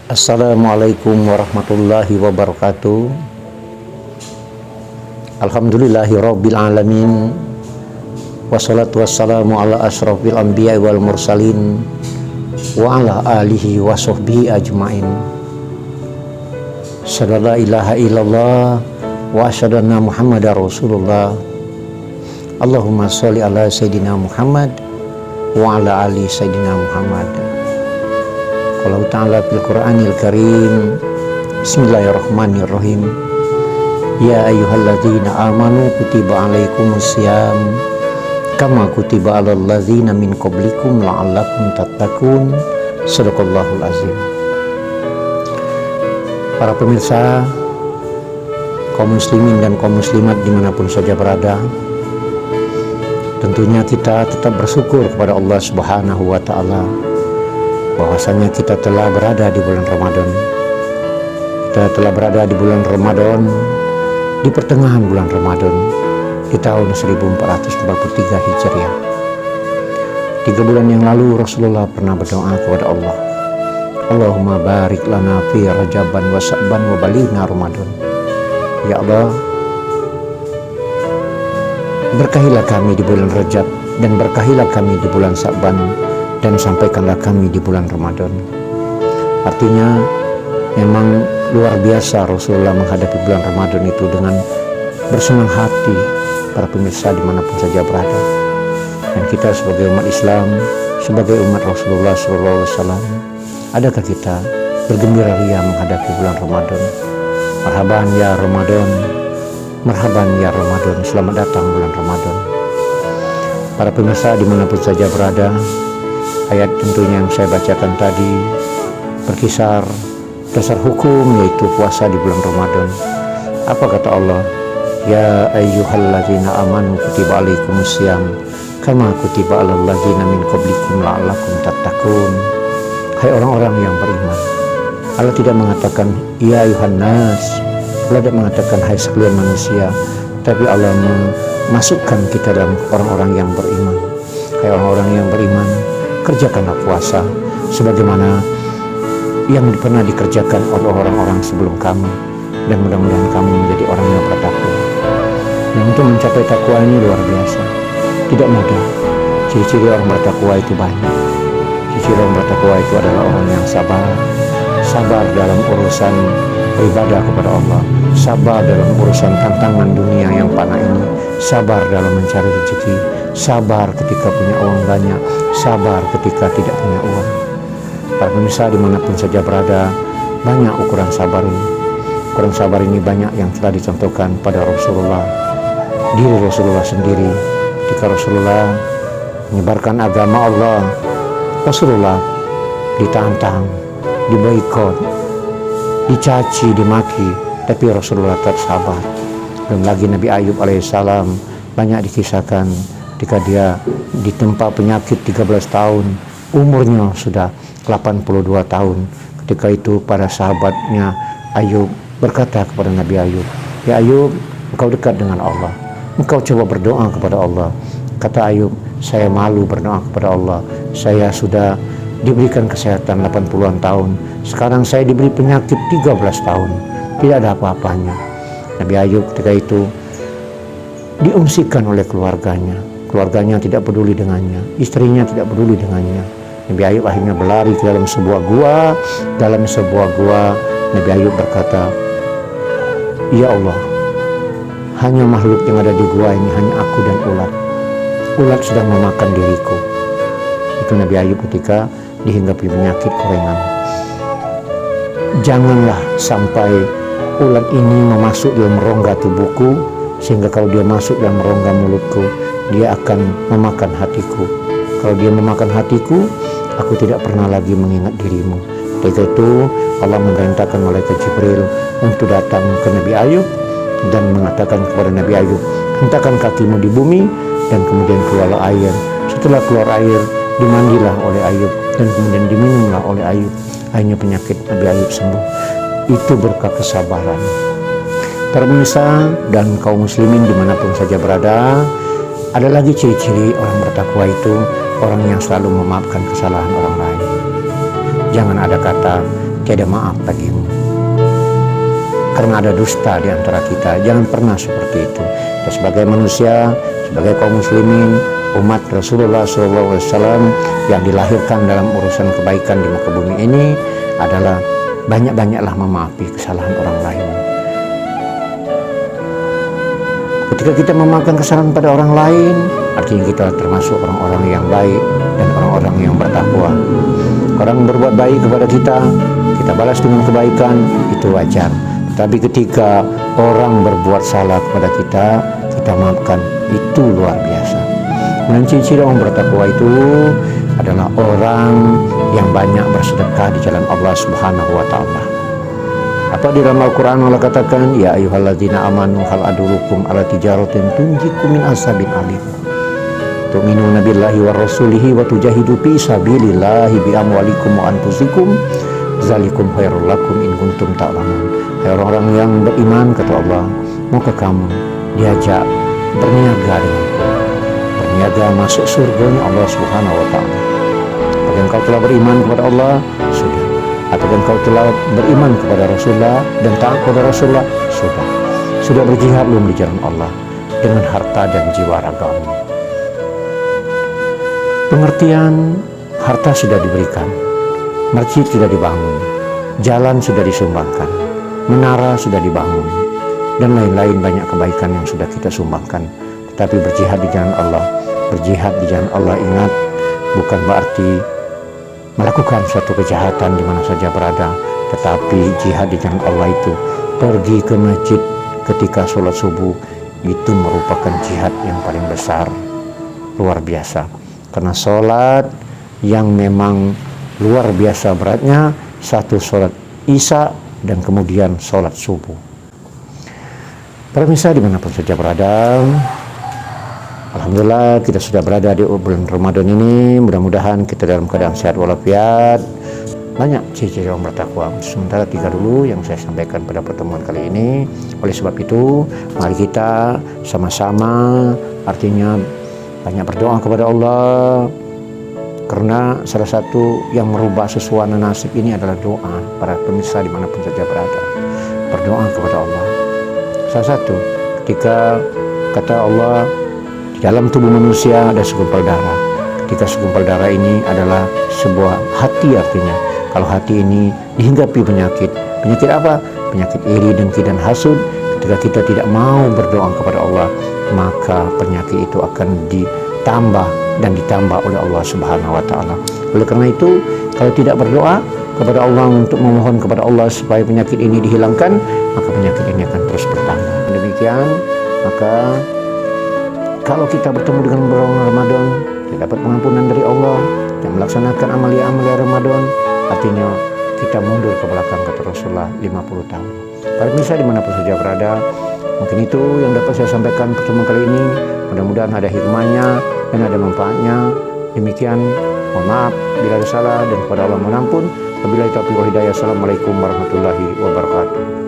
Assalamualaikum warahmatullahi wabarakatuh. Alhamdulillahirabbil alamin. Wassalatu wassalamu ala asyrafil anbiya'i wal mursalin wa ala alihi wa sahbihi ajmain. Asyhadu la ilaha illallah wa asyhadu anna Muhammadar Rasulullah. Allahumma sholli ala sayyidina Muhammad wa ala ali sayyidina Muhammad. Qala ta'ala fil Qur'anil Karim. Bismillahirrahmanirrahim. Ya ayyuhalladzina amanu kutiba alaikumusiyam kama kutiba alal ladzina min qablikum la'allakum tattaqun. Shadaqallahul azim. Para pemirsa, kaum muslimin dan kaum muslimat dimanapun saja berada, tentunya kita tetap bersyukur kepada Allah Subhanahu wa ta'ala bahwasanya kita telah berada di bulan Ramadan. Kita telah berada di bulan Ramadan, di pertengahan bulan Ramadan di tahun 1443 Hijriah. 3 bulan yang lalu Rasulullah pernah berdoa kepada Allah, Allahumma barik lana fi Rajaban wa Sya'ban wa balighna Ramadan. Ya Allah, berkahilah kami di bulan Rajab dan berkahilah kami di bulan Sya'ban dan sampaikanlah kami di bulan Ramadan. Artinya memang luar biasa Rasulullah menghadapi bulan Ramadan itu dengan bersenang hati. Para pemirsa dimanapun saja berada, dan kita sebagai umat Islam, sebagai umat Rasulullah SAW, adakah kita bergembira ria menghadapi bulan Ramadan? Marhaban ya Ramadan, marhaban ya Ramadan, selamat datang bulan Ramadan. Para pemirsa dimanapun saja berada, ayat tentunya yang saya bacakan tadi berkisar dasar hukum, yaitu puasa di bulan Ramadan. Apa kata Allah? Ya ayyuhalladzina amanu kutiba alaikumusiyam kama kutiba alal ladzina min qablikum la'allakum tattaqun. Hai orang-orang yang beriman. Allah tidak mengatakan ya ayuhan nas, Allah tidak mengatakan hai sekalian manusia, tapi Allah memasukkan kita dalam orang-orang yang beriman. Hai orang-orang yang beriman, kerjakanlah puasa sebagaimana yang pernah dikerjakan oleh orang-orang sebelum kamu, dan mudah-mudahan kamu menjadi orang yang bertakwa. Dan untuk mencapai takwa ini luar biasa, tidak mudah. Ciri-ciri orang bertakwa itu banyak. Ciri-ciri orang bertakwa itu adalah orang yang sabar, sabar dalam urusan beribadah kepada Allah, sabar dalam urusan tantangan dunia yang panah ini, sabar dalam mencari rezeki, sabar ketika punya uang banyak, sabar ketika tidak punya uang. Para pemirsa dimanapun saja berada, banyak ukuran sabar ini. Ukuran sabar ini banyak yang telah dicontohkan pada Rasulullah, diri Rasulullah sendiri. Ketika Rasulullah menyebarkan agama Allah, Rasulullah ditantang, diboikot, dicaci, dimaki, tapi Rasulullah tetap sabar. Dan lagi Nabi Ayub alaihissalam banyak dikisahkan ketika dia ditempa penyakit 13 tahun, umurnya sudah 82 tahun. Ketika itu para sahabatnya Ayub berkata kepada Nabi Ayub, ya Ayub, engkau dekat dengan Allah, engkau coba berdoa kepada Allah. Kata Ayub, saya malu berdoa kepada Allah, saya sudah diberikan kesehatan 80-an tahun, sekarang saya diberi penyakit 13 tahun, tidak ada apa-apanya. Nabi Ayub ketika itu diungsikan oleh keluarganya. Keluarganya tidak peduli dengannya, istrinya tidak peduli dengannya. Nabi Ayub akhirnya berlari ke dalam sebuah gua. Dalam sebuah gua, Nabi Ayub berkata, ya Allah, hanya makhluk yang ada di gua ini hanya aku dan ulat. Ulat sedang memakan diriku. Itu Nabi Ayub ketika dihinggapi penyakit kerengan. Janganlah sampai ulat ini memasuk dalam rongga tubuhku, sehingga kalau dia masuk dalam rongga mulutku, dia akan memakan hatiku. Kalau dia memakan hatiku, aku tidak pernah lagi mengingat dirimu. Ketika itu Allah memerintahkan malaikat Jibril untuk datang ke Nabi Ayub dan mengatakan kepada Nabi Ayub, hentakkan kakimu di bumi, dan kemudian keluarlah air. Setelah keluar air, dimandilah oleh Ayub dan kemudian diminumlah oleh Ayub. Akhirnya penyakit Nabi Ayub sembuh. Itu berkah kesabaran. Para pemirsa dan kaum muslimin dimanapun saja berada, ada lagi ciri-ciri orang bertakwa itu orang yang selalu memaafkan kesalahan orang lain. Jangan ada kata tiada maaf bagimu. Karena ada dusta di antara kita, jangan pernah seperti itu. Dan sebagai manusia, sebagai kaum muslimin, umat Rasulullah SAW yang dilahirkan dalam urusan kebaikan di muka bumi ini adalah banyak-banyaklah memaafi kesalahan orang lain. Ketika kita memaafkan kesalahan pada orang lain, artinya kita termasuk orang-orang yang baik dan orang-orang yang bertakwa. Orang berbuat baik kepada kita, kita balas dengan kebaikan, itu wajar. Tapi ketika orang berbuat salah kepada kita, kita maafkan, itu luar biasa. Dan ciri-ciri orang bertakwa itu adalah orang yang banyak bersedekah di jalan Allah Subhanahu wa Ta'ala. Apa di dalam Al-Quran Allah katakan, ya ayyuhalladzina amanu hal adulukum ala tijaratin tunjikum min asabin alim. Tu'minuna billahi wa rasulihi wa tujahidu fi sabilillahi bi amwalikum wa anfusikum zalikum khairul lakum in kuntum ta'lamun. Hai orang-orang yang beriman, kata Allah, maukah kamu diajak berniaga denganku, berniaga masuk surganya Allah Subhanahu wa Ta'ala? Apakah engkau telah beriman kepada Allah? Sudah. Apakah engkau telah beriman kepada Rasulullah dan taat kepada Rasulullah? Sudah. Sudah berjihad belum di jalan Allah dengan harta dan jiwa ragamu? Pengertian harta sudah diberikan, masjid sudah dibangun, jalan sudah disumbangkan, menara sudah dibangun, dan lain-lain banyak kebaikan yang sudah kita sumbangkan. Tetapi berjihad di jalan Allah, berjihad di jalan Allah, ingat, bukan berarti melakukan suatu kejahatan di mana saja berada, tetapi jihad di jalan Allah itu pergi ke masjid ketika sholat subuh, itu merupakan jihad yang paling besar, luar biasa. Karena sholat yang memang luar biasa beratnya, satu sholat isya dan kemudian sholat subuh. Para pemirsa dimanapun saja berada, alhamdulillah kita sudah berada di bulan Ramadan ini. Mudah-mudahan kita dalam keadaan sehat walafiat. Banyak ciri-ciri orang bertakwa. Sementara 3 dulu yang saya sampaikan pada pertemuan kali ini. Oleh sebab itu, mari kita sama-sama, artinya banyak berdoa kepada Allah. Karena salah satu yang merubah sesuatu nasib ini adalah doa. Para pemirsa dimanapun saja berada, berdoa kepada Allah. Salah satu, ketika kata Allah, di dalam tubuh manusia ada segumpal darah. Ketika segumpal darah ini adalah sebuah hati, artinya kalau hati ini dihinggapi penyakit. Penyakit apa? Penyakit iri, dengki, dan hasud. Ketika kita tidak mau berdoa kepada Allah, maka penyakit itu akan ditambah dan ditambah oleh Allah Subhanahu wa Ta'ala. Oleh karena itu, kalau tidak berdoa kepada Allah untuk memohon kepada Allah supaya penyakit ini dihilangkan, maka penyakit ini akan terus bertambah. Demikian, maka kalau kita bertemu dengan bulan Ramadan, kita dapat pengampunan dari Allah dan melaksanakan amalia-amalia Ramadan, artinya kita mundur ke belakang, kata Rasulullah, 50 tahun. Para pemirsa dimanapun saja berada, mungkin itu yang dapat saya sampaikan pertemuan kali ini. Mudah-mudahan ada hikmahnya dan ada manfaatnya. Demikian, mohon maaf bila ada salah, dan kepada Allah mohon ampun. Wabillahi taufiq wal hidayah. Assalamualaikum warahmatullahi wabarakatuh.